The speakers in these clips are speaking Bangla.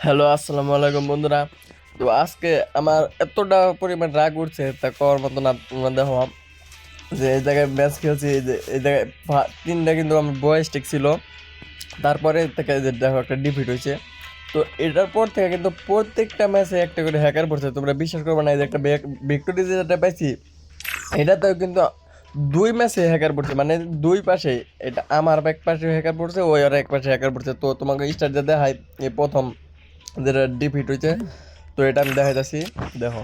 হ্যালো, আসসালামু আলাইকুম বন্ধুরা। তো আজকে আমার এতটা পরিমাণ রাগ উঠছে তা করার মতো না। তোমরা দেখো যে এই জায়গায় ম্যাচ খেলছি, এই জায়গায় তিনটা কিন্তু আমার বয়স ঠিক ছিল। তারপরে থেকে যে দেখো একটা ডিফিট হয়েছে। তো এটার পর থেকে কিন্তু প্রত্যেকটা ম্যাচে একটা করে হ্যাকার পড়ছে। তোমরা বিশ্বাস করবে না, এই যে একটা ভিক্টোরি যেটা পাইছি এটাতেও কিন্তু দুই ম্যাচে হ্যাকার পড়ছে, মানে দুই পাশে। এটা আমার এক পাশে হ্যাকার পড়ছে, ওই আর এক পাশে হ্যাকার পড়ছে। তো তোমাকে স্টার্ট যে দেখাই, এই প্রথম যেটা ডিফিট হয়েছে, তো এটা আমি দেখাইতেছি। দেখো,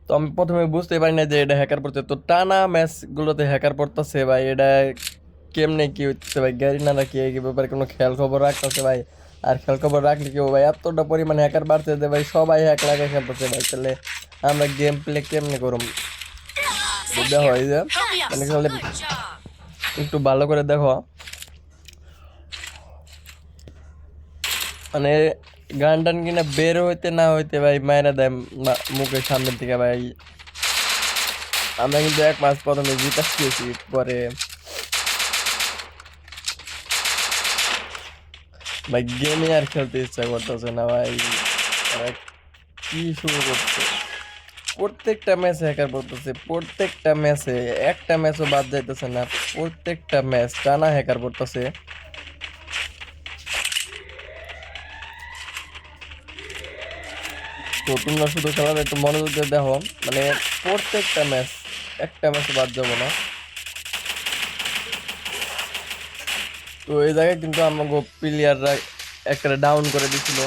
তো আমি প্রথমে বুঝতে পারি না যে এটা হ্যাকার পড়ছে। তো টানা ম্যাচগুলোতে হ্যাকার পড়তেছে ভাই, এটা কেমনে কি হচ্ছে ভাই? গাড়ি না রাখি এই ব্যাপারে কোনো খেয়াল খবর রাখতেছে ভাই? আর খেয়াল খবর রাখলে কেউ ভাই এতটা পরিমাণে হ্যাকার বাড়ছে যে ভাই সবাই হ্যাক লাগে খেলতেছে ভাই। তাহলে আমরা গেম প্লে কেমনে করুম? দেখো এই যে মানে খেলে একটু ভালো করে দেখো, মানে গান টান কিনা বের হইতে না হইতে ভাই মায়েরা দেয় মুখের সামনের দিকে ভাই। আমরা কিন্তু এক মাস প্রথমে জিতাচ্ছি, পরে ভাই গেমে আর খেলতে ইচ্ছা করতেছে না ভাই। ওরা কি শুরু করছে? প্রত্যেকটা ম্যাচে হ্যাকার পড়তেছে, প্রত্যেকটা ম্যাচে, একটা ম্যাচও বাদ যাইতেছে না। প্রত্যেকটা ম্যাচ টানা হ্যাকার পড়তেছে। তো তোমরা শুধু খেলাটা একটু মনোযোগ দিয়ে দেখো, মানে প্রত্যেকটা ম্যাচ, একটা ম্যাচ বাদ যাবো না। তো এই জায়গায় কিন্তু আমাকে প্লেয়াররা একটা ডাউন করে দিছিল,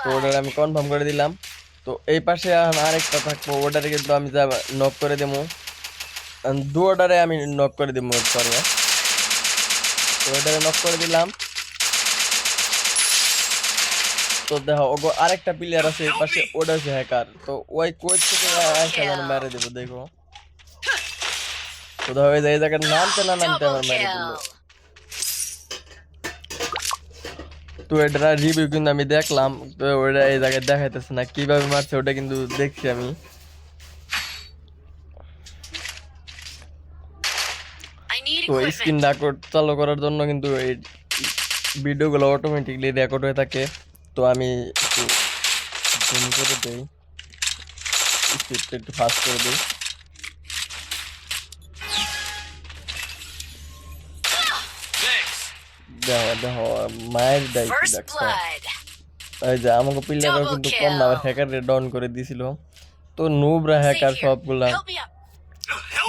তো ওটা আমি কনফার্ম করে দিলাম। তো এই পাশে আরেকটা থাকবো, ওটারে কিন্তু আমি যা নক করে দেবো, দু অর্ডারে আমি নক করে দিব পরে। তো ওটারে নক করে দিলাম। তো দেখো ওগো আরেকটা প্লেয়ার আছে এই পাশে, ওটা হচ্ছে হ্যাকার। তো ওই কোচ থেকে একটা যেন মেরে দেবো, দেখো। তো দেখো এই জায়গায় নামতে না নামতে আমার মেরে দিল। তো এটা রিভিউ কিন্তু আমি দেখলাম, তো ওটা এই জায়গায় দেখাইতেছে না কিভাবে মারছে, ওটা কিন্তু দেখছি আমি। তো স্ক্রিন রেকর্ড চালু করার জন্য কিন্তু এই ভিডিওগুলো অটোমেটিকলি রেকর্ড হয়ে থাকে। তো আমি একটু জুম করে দেই, স্পিডটা একটু ফাস্ট করে দিই। দেখো দেখো মায়ের দেয় কি দেখছো? এই যে আমাকে প্লেয়ারও কিন্তু কম না, আবার হ্যাকার ডাউন করে দিছিল। তো নুবরা হ্যাকার সবগুলা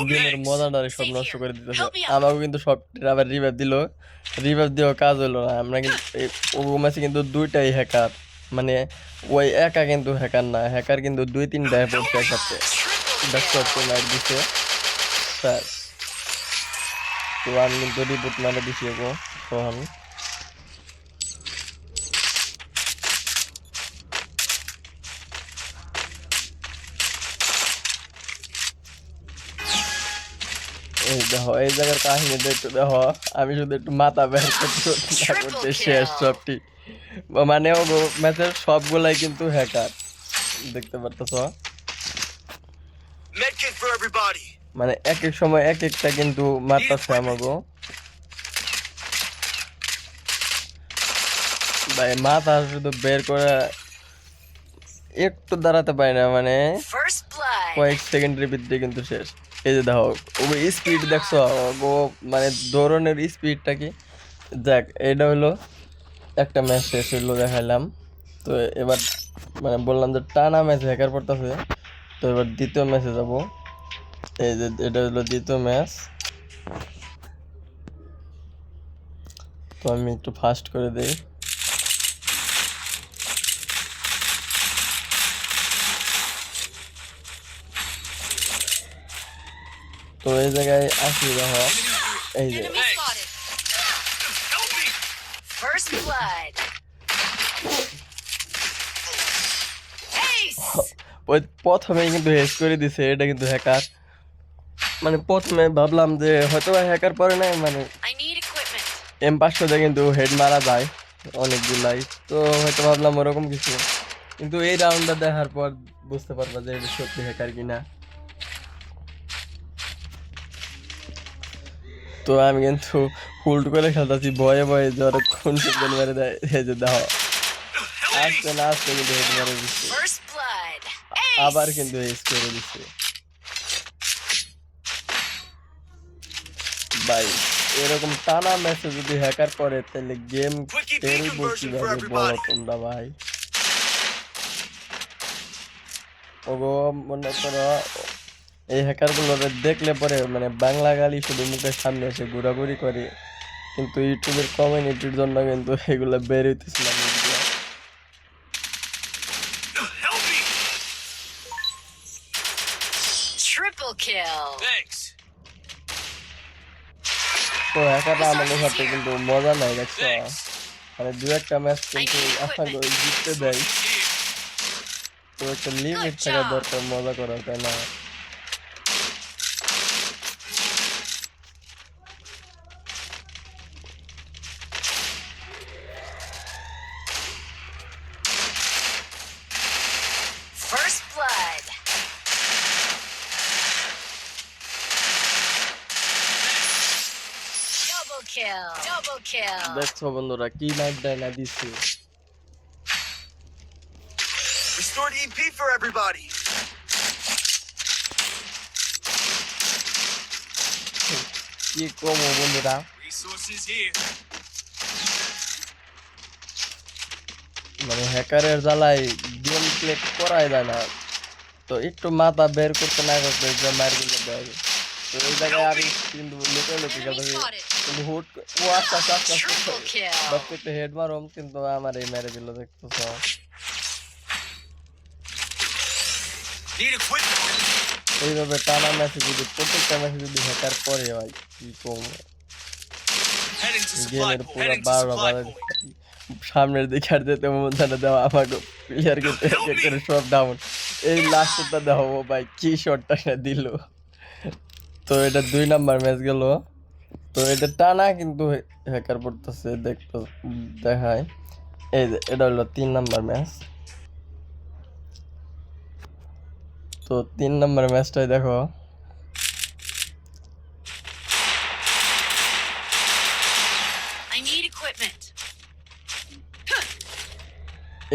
গেমের মজাটারে সব নষ্ট করে দিতেছে। আমাকে কিন্তু সব আবার রিভাইভ দিল, রিভাইভ দিয়েও কাজ হলো না। আমরা কিন্তু ও ম্যাচে কিন্তু দুইটাই হ্যাকার, মানে ওই একা কিন্তু হ্যাকার না, হ্যাকার কিন্তু দুই তিনটা পড়ছে একসাথে। দেখছো লাইট দিছে স্যার। তো আমি কিন্তু রিপোর্ট মারে দিছি গো সোহান। এই দেখো এই জায়গার কাহিনী একটু দেখো, আমি শুধু একটু মাথা বের করতে শেষ সবটি। মানে ও ম্যাচের সবগুলাই কিন্তু হ্যাকার, দেখতে পারতেছ। মানে এক এক সময় এক একটা কিন্তু মারতেছে আমাকে ভাই। মাথা শুধু বের করে একটু দাঁড়াতে পারি না, মানে কয়েক সেকেন্ডের ভিতরে কিন্তু শেষ। এই যে দেখো ও স্পিড দেখছো, ও মানে দৌড়নের স্পিডটা কি। যাক, এটা হলো একটা ম্যাচ শেষ হইলো, দেখাইলাম। তো এবার মানে বললাম যে টানা ম্যাচ হ্যাকার পড়তেছে। তো এবার দ্বিতীয় ম্যাচে যাব। এই যে এটা হলো দ্বিতীয় ম্যাচ। তো আমি একটু ফাস্ট করে দিই। তো এই জায়গায় আসি দেখো, এই যে ওই প্রথমেই কিন্তু হেস করে দিছে, এটা কিন্তু হ্যাকার। মানে প্রথমে ভাবলাম যে হয়তো হ্যাকার পরে নাই, মানে M500 দিয়ে কিন্তু হেড মারা যায় অনেকগুলাই। তো হয়তো ভাবলাম ওরকম কিছু, কিন্তু এই রাউন্ডটা দেখার পর বুঝতে পারবা যে এটা সত্যি হ্যাকার কিনা। তো আমি কিন্তু হুল্ড করে খেলতেছি ভয়ে ভয়ে, যে ওরা কোন সেকেন্ড মেরে দেয়। এই যে দেখো আস্তে না আস্তে কিন্তু হেড মারে দিচ্ছে, আবার কিন্তু এস করে দিচ্ছে ভাই। এরকম টানা ম্যাচে যদি হ্যাকার করে তাহলে গেম খেলবো কিভাবে বলো তোমরা ভাই? ওগো মনে করো এই হ্যাকার গুলো দেখলে পরে মানে বাংলা গালি শুধু মুখের সামনে এসে ঘোরাঘুরি করে, কিন্তু ইউটিউবের কমিউনিটির জন্য কিন্তু এগুলো বের হইতেছিল না। তো হ্যাকাররা আমাদের সাথে কিন্তু মজা নাই দেখছো, মানে দু একটা ম্যাচ কিন্তু আমাকে জিততে দেয়, তো একটা লিমিট থাকা দরকার মজা করার, তাই না? দেখছো বন্ধুরা কি নাইট ডায়না দিচ্ছে। Restored EP for everybody. কি কম বন্ধুরা, Resources here. মানে হ্যাকারের জ্বালায় গেম প্লে করাই যায় না, তো একটু মাথা বের করতে না করতে মার কিন্তু দেয়। তো এই জায়গায় আমি কিন্তু লোকে লোকে গেছে কিন্তু হুট ও আস্তে আস্তে আস্তে আস্তে বাপকে একটা হেড মারম, কিন্তু আমার এই মেরে দিল দেখতেছ। এইভাবে টানা ম্যাচে যদি প্রত্যেকটা ম্যাচে যদি হ্যাকার করে ভাই কি কম, গেমের পুরো 12 বাজে সামনের দিকে আর যেতে মন জানা দেওয়া আমাকে প্লেয়ার কিন্তু এক এক করে সব ডাউন। এই লাস্টটা দেখো ভাই কি শটটা দিল। তো এটা 2 নাম্বার ম্যাচ গেল, তো এটা টানা কিন্তু হ্যাকার পড়তেছে দেখতে দেখায়। এই যে এটা হলো 3 নাম্বার ম্যাচ, তো 3 নাম্বার ম্যাচটাই দেখো।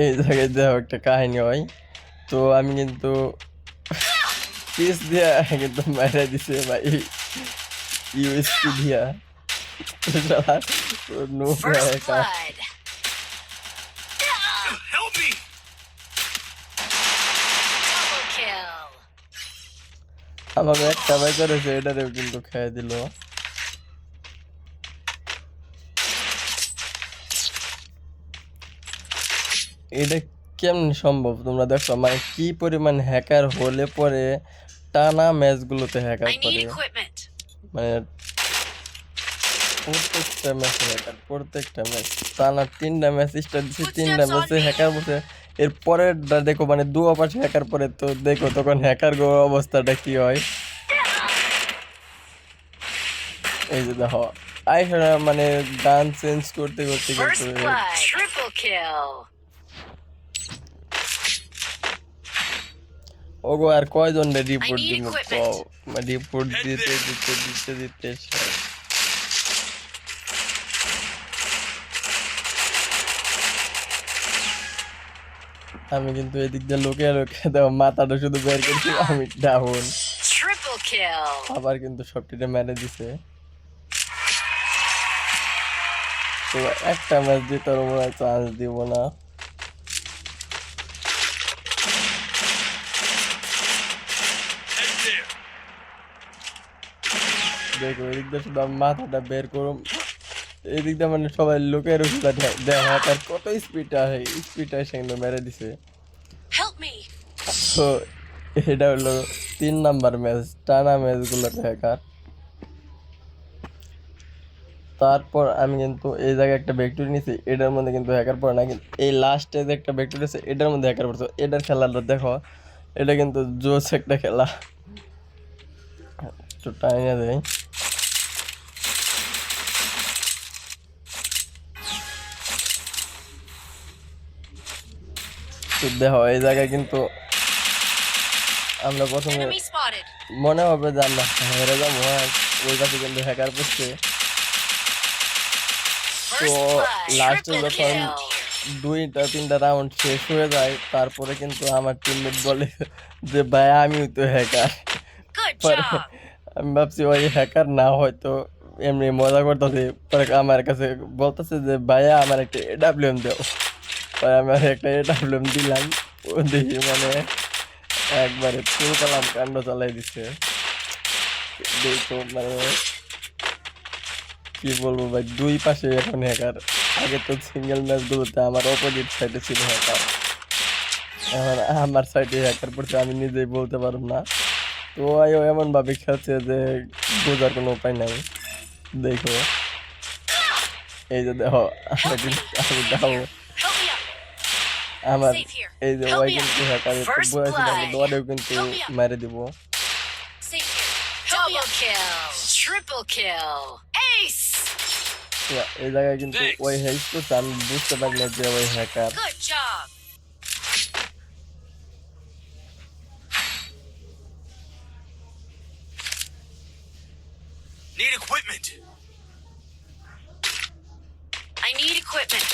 এই জায়গায় দেখো একটা কাহিনী হয়, তো আমি কিন্তু পিস দিয়া কিন্তু মারা দিছে ভাই ইউএসপি দিয়া, নো একা আমাকে একটা ভাই করেছে, এটারেও কিন্তু খেয়ে দিল। এটা কেমন সম্ভব তোমরা দেখো, মানে কি পরিমাণ হ্যাকার হলে পরে টানা ম্যাচগুলোতে হ্যাকার করে, মানে প্রত্যেকটা ম্যাচে হ্যাকার, প্রত্যেকটা ম্যাচ টানা 3টা ম্যাচ স্টার্ট দিচ্ছে, 3টা ম্যাচে হ্যাকার বসে। এর পরেরটা দেখো মানে দুয়া পাশে হ্যাকার পরে, তো দেখো তখন হ্যাকার অবস্থাটা কি হয়। এই যে দেখো আইসা মানে গান চেঞ্জ করতে করতে কিন্তু ওগো আর কয়জন রিপোর্ট দিব, রিপোর্ট দিতে দিতে দিতে দিতে আমি কিন্তু এদিক দিয়ে লোকে লোকে দেখো মাথাটা শুধু বের করছি, আমি ডাউন। আবার কিন্তু সবটিতে মেরে দিছে, তো একটা ম্যাচ জিতার মনে হয় চান্স দিব না। দেখো এদিক দিয়ে শুধু আমি মাথাটা বের করুম, এদিক দিয়ে মানে সবাই লোকের ওষুধ দেখা তার কত স্পিড আসে, স্পিড আসে কিন্তু মেরে দিছে। তো এটা হলো 3 নাম্বার ম্যাচ, টানা ম্যাচগুলোতে হ্যাকার। তারপর আমি কিন্তু এই জায়গায় একটা ভেক্টরি নিয়েছি, এটার মধ্যে কিন্তু হ্যাকার পড়ে না, কিন্তু এই লাস্টে যে একটা ভেক্টরি আছে এটার মধ্যে হ্যাকার পড়ছে। এটার খেলাটা দেখো, এটা কিন্তু জোস একটা খেলা, একটু টাইনে দেয়। দেখো এই জায়গায় কিন্তু আমরা প্রথমে মনে হবে যে আমরা হেরে যাবো, ওই কাছে কিন্তু হ্যাকার পড়ছে। তো লাস্টে যখন 2টা 3টা রাউন্ড শেষ হয়ে যায়, তারপরে কিন্তু আমার টিমমেট বলে যে ভাই আমিও তো হ্যাকার। Good পরে job. আমি ভাবছি ওই হ্যাকার না, হয়তো এমনি মজা করতেছে। পরে আমার কাছে বলতেছে যে ভাইয়া আমার একটা এডাব্লিউএম দাও। পরে আমি আর একটা এডাব্লিউএম দিলাম। ও দেখি মানে একবারে ফুল কালাম কাণ্ড চালাই দিছে। দেখো মানে কি বলবো ভাই, দুই পাশে এখন হ্যাকার। আগে তো সিঙ্গেল ম্যাচগুলোতে আমার অপোজিট সাইডে ছিল হ্যাকার, এখন আমার সাইডে হ্যাকার পড়ছে, আমি নিজেই বলতে পারব না। তো ও এমন ভাবে খেলছে যে বোঝার কোনো উপায় নাই। দেখো এই যে দেখো, আমি দেখো Help me up. আমার Safe here. এই যে Help ওই me up. কিন্তু হ্যাকার তো First বোঝাইছিলাম, blood. কিন্তু ওরেও কিন্তু Help me up. মেরে দিব। Safe here. Double kill. Triple kill. Ace. তো এই জায়গায় কিন্তু Thanks. ওই হেল্প করছে, আমি বুঝতে পারি না যে ওই hacker. Good job. Need equipment. I need equipment.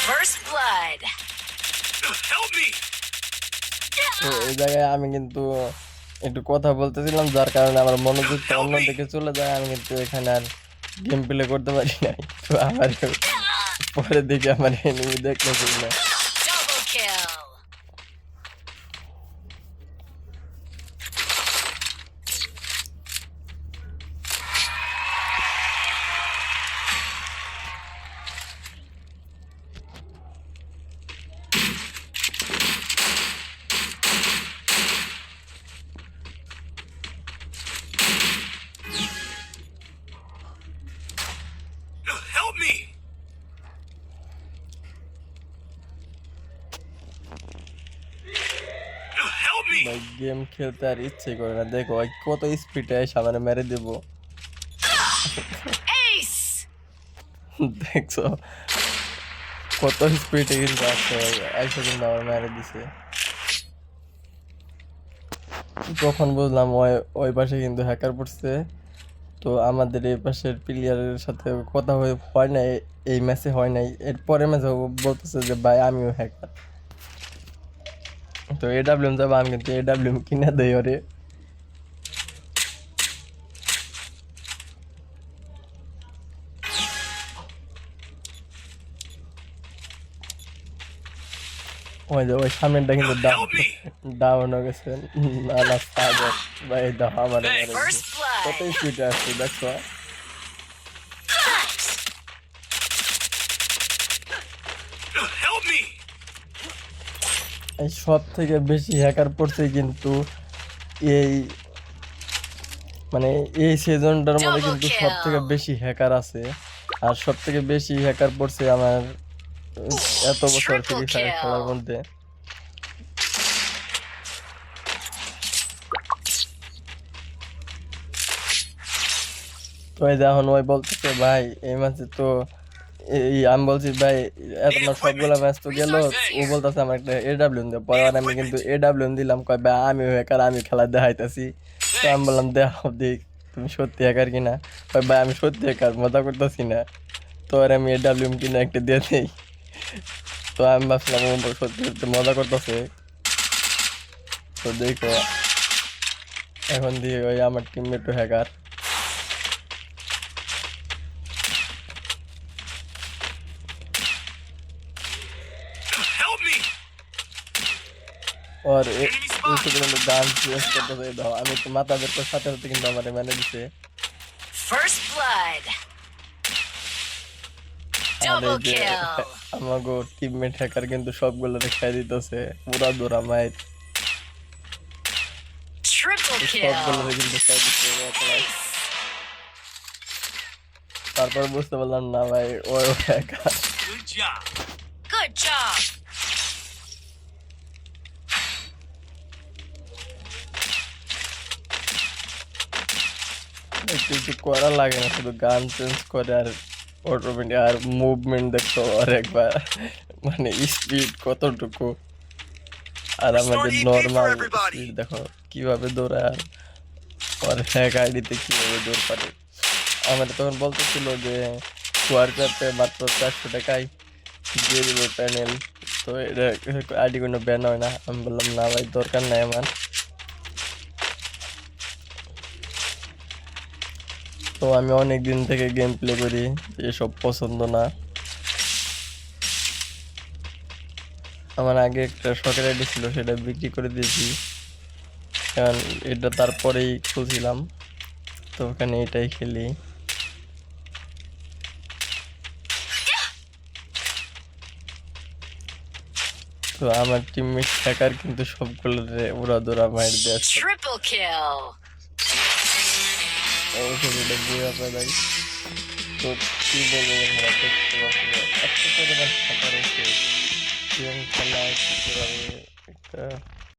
First blood. Help me. তো এই জায়গায় আমি কিন্তু একটু কথা বলতেছিলাম, যার কারণে আমার মনোযোগটা অন্যদিকে চলে যায়। আমি কিন্তু এখানে আর গেম প্লে করতে পারি নাই। তো আমার পরে দিকে আমার এনিমি দেখতেছিল না। Double kill. Help me. Help me. ভাই গেম খেলতে আর ইচ্ছে করে না। দেখো ওই কত স্পিডে সামনে মেরে দেব। Ace. দেখছো কত স্পিডে কিন্তু আসছে, আইসা কিন্তু আমার মেরে দিছে। তখন বুঝলাম ওই ওই পাশে কিন্তু হ্যাকার পড়ছে। তো আমাদের এই পাশের প্লেয়ারের সাথে কথা হয় নাই, এই ম্যাচে হয় নাই। এর পরের ম্যাচে বলতেছে যে ভাই আমিও হ্যাকার। তো এডাব্লিউএম যাবো, আমি কিন্তু এডাব্লিউএম কিনে দেই ওরে। ওই যে ওই সামনেরটা কিন্তু ডাউন হয়ে গেছে। না না সাগর ভাই দাও আমার মেরে দিছে। First কত blood. স্পিডে আসছে দেখছো। Help me. এই সব থেকে বেশি হ্যাকার পড়ছে কিন্তু এই মানে এই সিজনটার মধ্যে Double কিন্তু সব থেকে kill. বেশি হ্যাকার আছে। আর সব থেকে বেশি হ্যাকার পড়ছে আমার এত বছর Triple ফ্রি ফায়ার kill. খেলার মধ্যে। তো এই যে এখন ওই বলতেছে ভাই এই ম্যাচে তো এই আমি বলছি ভাই এত না সবগুলা ম্যাচ তো গেল। ও বলতেছে আমার একটা এডাব্লিউএম দে। পরে আমি কিন্তু এডাব্লিউএম দিলাম, কয় ভাই আমি হ্যাকার, আমি খেলা দেখাইতেছি। তো আমি বললাম দেখাও দেখ তুমি সত্যি হ্যাকার কিনা। কয় ভাই আমি সত্যি হ্যাকার, মজা করতেছি না। তো আর আমি এডাব্লিউএম কিনা একটা দিয়ে দিই। তো আমি ভাবছিলাম ও সত্যি সত্যি মজা করতেছে। তো দেখো এখন দিয়ে ওই আমার টিমমেটও হ্যাকার। Help me. और Enemy spotted. उसके কিন্তু গান চেঞ্জ করতেছে। দাও আমি তো মাথা বের করে সাথে সাথে কিন্তু আমার মেনে দিছে। First blood. আর এই Double যে kill. আমাগো টিমমেট হ্যাকার কিন্তু সবগুলো দেখাই দিতেছে পুরা দৌড়া মাইর। Triple সবগুলো kill. কিন্তু দেখাই দিচ্ছে। Ace. তারপর বুঝতে পারলাম না ভাই ও একা। Good job. Good job. একটু একটু করা লাগে না, শুধু গান চেঞ্জ করে আর অটোমেটিক আর মুভমেন্ট দেখতো আর একবার মানে স্পিড কতটুকু আর আমাদের নর্মাল স্পিড দেখো কিভাবে দৌড়ায় আর আর হ্যাক আইডিতে কিভাবে দৌড় পারে। আমাদের তখন বলতেছিল যে স্কোয়ার ক্রাফটে মাত্র 400 টাকায় দিয়ে দেবো প্যানেল, তো এটা আইডি কোনো ব্যান হয় না। আমি বললাম না ভাই দরকার নাই আমার। তো আমি অনেক দিন থেকে গেম প্লে করি, এসব পছন্দ না আমার। আগে একটা শখের আইডি ছিল, সেটা বিক্রি করে দিয়েছি, কারণ এটা তারপরেই খুঁজছিলাম, তো ওখানে এটাই খেলি। তো আমার টিমমেট হ্যাকার কিন্তু সবগুলো ওরা দৌড়া মার দিয়ে আসছে। Triple kill. অবশ্যই এটা বুঝা পাই। তো কি বলবো বন্ধুরা, দেখতে পাচ্ছি এত পরিমাণ হ্যাকার হয়েছে, গেম খেলা কিভাবে একটা